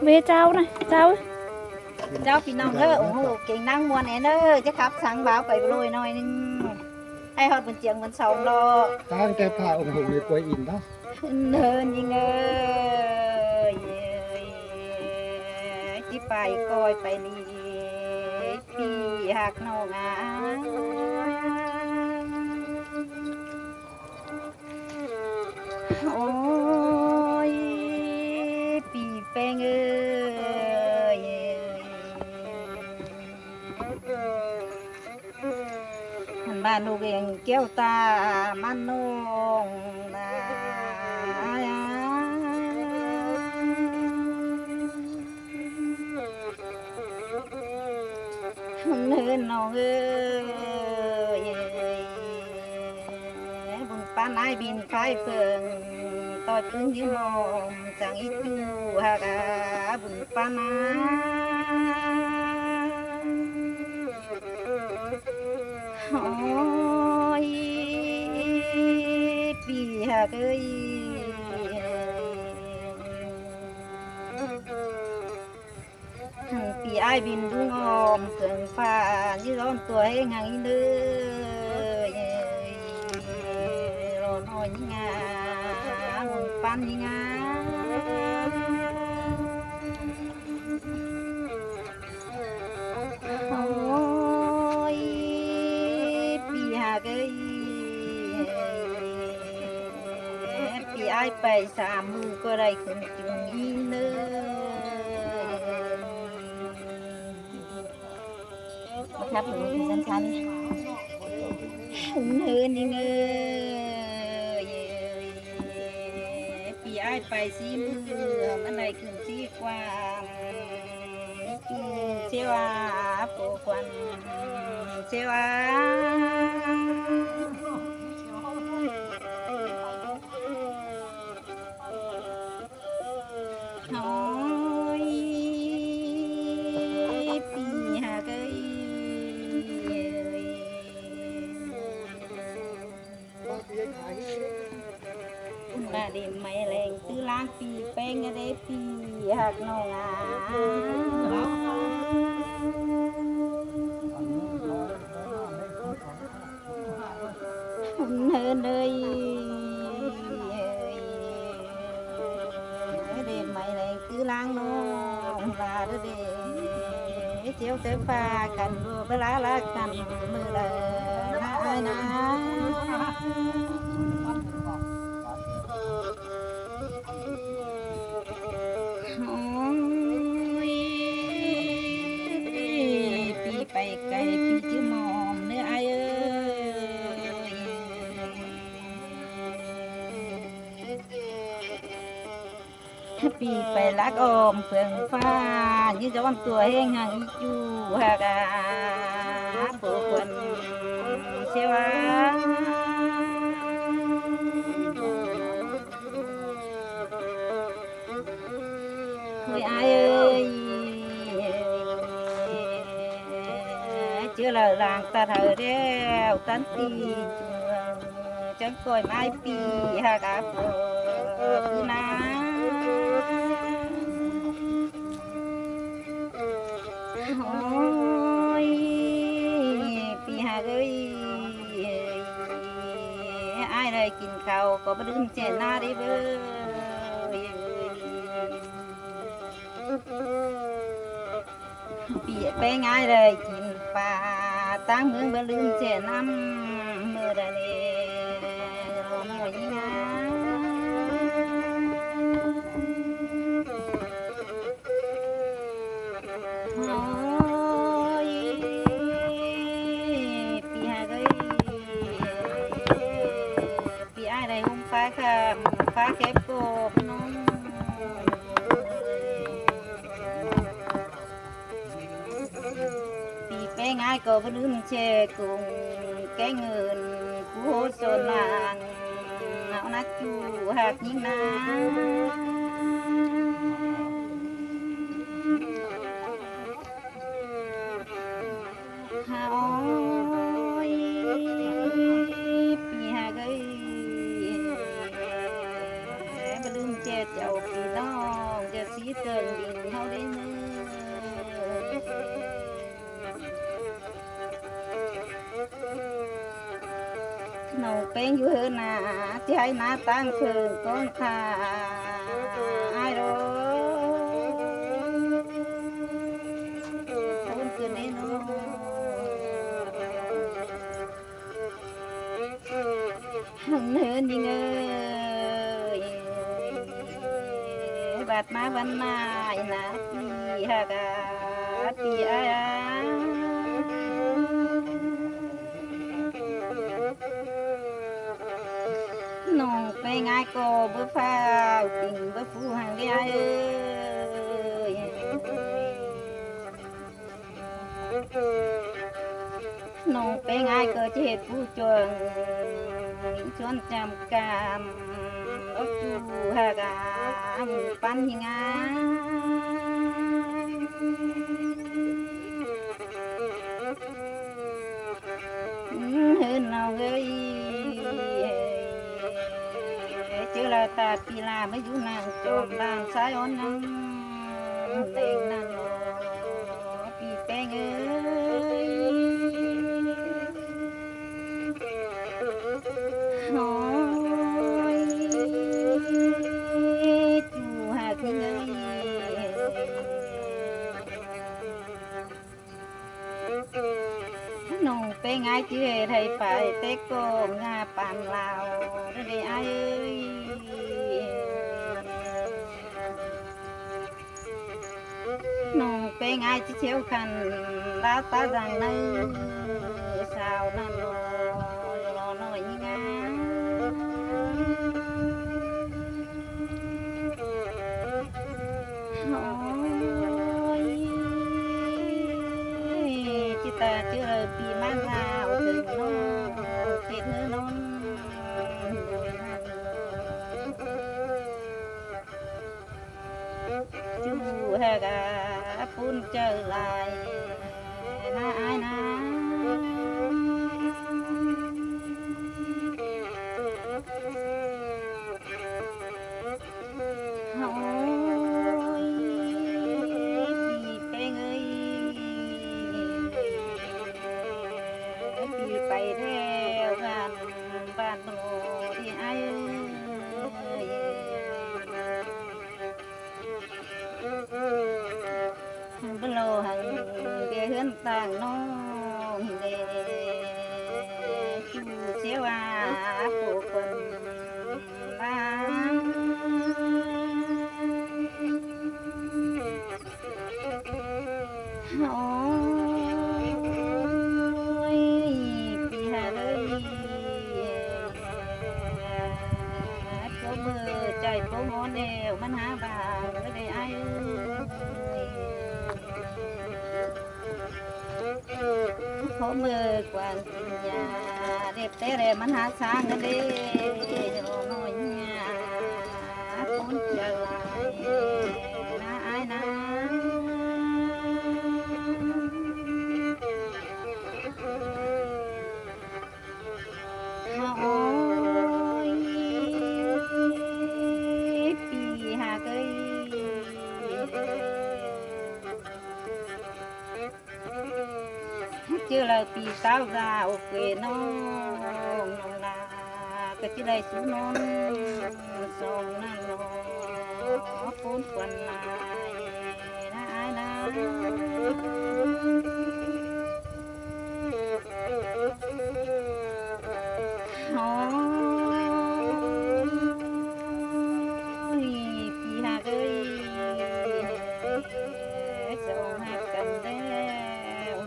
về cháu này cháu cháuพี่น้องเด้อโอ้โหเก่งนั่งมวนเด้อจะขับสังบ่าวไปลุยหน่อยนึงให้ฮอดบนเจียงบนเสาดอก ตั้งแต่พาองค์หงในป่วยอินเนาะ เดินยิงเอ้ยที่ไปก้อยไปนี่พี่หักน้องโอ้ยปีแป้งเอ้ยบ้านลูกเองแก้วตามันนงนะเนินน้องเอ้ยบุญป้านายบินไฟเฟิงต่อยพึ่งยืมอมจังอีจูฮากาบุญป้านายโอ้ยปีฮากเอ้ยปีไอบินดุงอมเกินฟ้ายี่ร้อนตัวให้งางอีเนื้อร้อนอ่อยยิ่งงาบุญปันยิ่งงาโอ้ยปีหากเอ้ยปีไอไปสามมือก็ได้ขึ้นจุงอีเนื้อครับหนูชั้นๆเนินนี่เงยปีไอไปสีมือมันได้ขึ้นสีกว่าเสียวโปควันเสียวโอ้ยปีหากเอ้ยมาเด่นไม่แรงตื้อล้างปีแป้งก็ได้ปีหักน้องเนินเลยเด่นไม่แรงตื้อล้างน้องลาเด้อเจียวเจ้าฟ้ากันบัวเวลาละกันมือเลยนะปีไปไกลปีจื้อมอมเนื้อไอเอ้ยปีไปลักอมเฟืองฟ้ายืดจะวันตัวแห้งหางอีจูฮากาปวคนเชวาเฮ้ยไอเอ้ยเชื่อละรางตาเธอเดียวตันตีจังก่อยไม้ปีฮากาปคือน้าโอ้ยปีหาเอ้ยไอ้ได้กินข้าวก็บ่ลืมเจนหน้าได้เบ้อปีแป้งไอ้ได้กินปลาตั้งเมืองบ่ลืมเจนน้ำมือได้ร้องหน่อยยิ่งนะโอ้ยปีหาเอ้ยปีไอ้ได้หุ้มฟ้าค่ะฟ้าแคบโกบน้องปีแป้งไอ้ก็บ่ลืมแช่กุ้งแกงเงินผู้โหโซนนางเอานักจูหักยิ่งนะโอ้ยปีหากเอ้ยบ่ลืมเจ็ดเจ้าพี่น้องเจ็ดสี chỉ cần điện thâu đi nấu bánh vui hơn à chỉ hay ná tăng thường con thà ai đó con cứ nên nó hằng hơn đi ngơi bát má văn mai nát đi ha cả đi ai nông bánh ai cô bữa phao tình bữa phu hàng đi ai ơi nông bánh ai cơ chết phu chuồng chuan chăm cam ốc chu ha cả pan hình hơn nào gây chứ là ta pi la mới du nàng trộm làm sai ôn năng lên năng pi beng ơi hỏi chu hà kinh ơi nông beng ai chưa thầy phải té cô nga bàn lào đây ai ơi nông beng ai chỉ chiếu khăn lá ta rằng nơi sao năn lo nói như nga chỉ ta chưa bị mang vào từ nó chết nó chú hà gà phun trở lại na ai na hỏi đi beng ơi đi bay theo gan ban đồ đi ai ơi bên lô hàng về hướng tàng nông để chú xéo của quần ba ôi pi hà ơi chỗ bờ chạy phố ngón đềuมันหาบางไม่ได้ai phố mơ quan nhà đẹp té đẹpมันหาsangกันđi nói nhà con trở lại na ai na ôi pi hà cây chưa là pi sao ra ô quê nông là cái chỉ đây xuống non sông nan nó phun quần lại na ai na hỏi pi hà ơi sông hà cầm đeo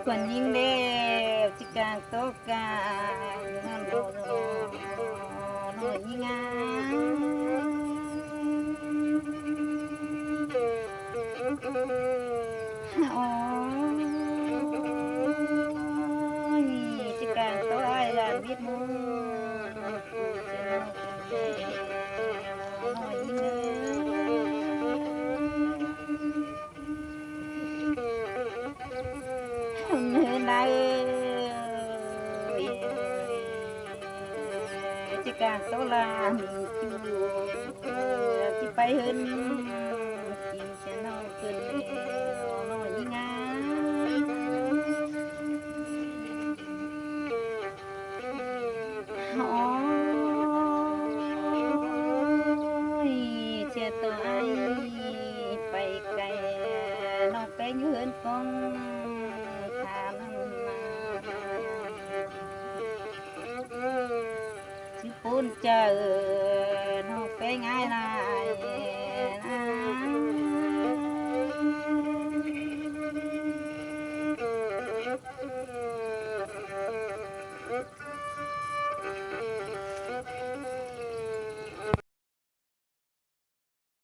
quần nhìn đeo chỉ càng tốt càng ngon đồ nổi như nga ôi chỉ càng tốt ai là biết mua nổi như nga nay chỉ càng tốt là มีจูที่ไปเฮินกินจะนอนคืนนอนยิ่งงโอ้ยเสียตัวไอไปไกลนอกไปเงินกองทางมาสิปุ่นเจอนอกไปง่ายนะ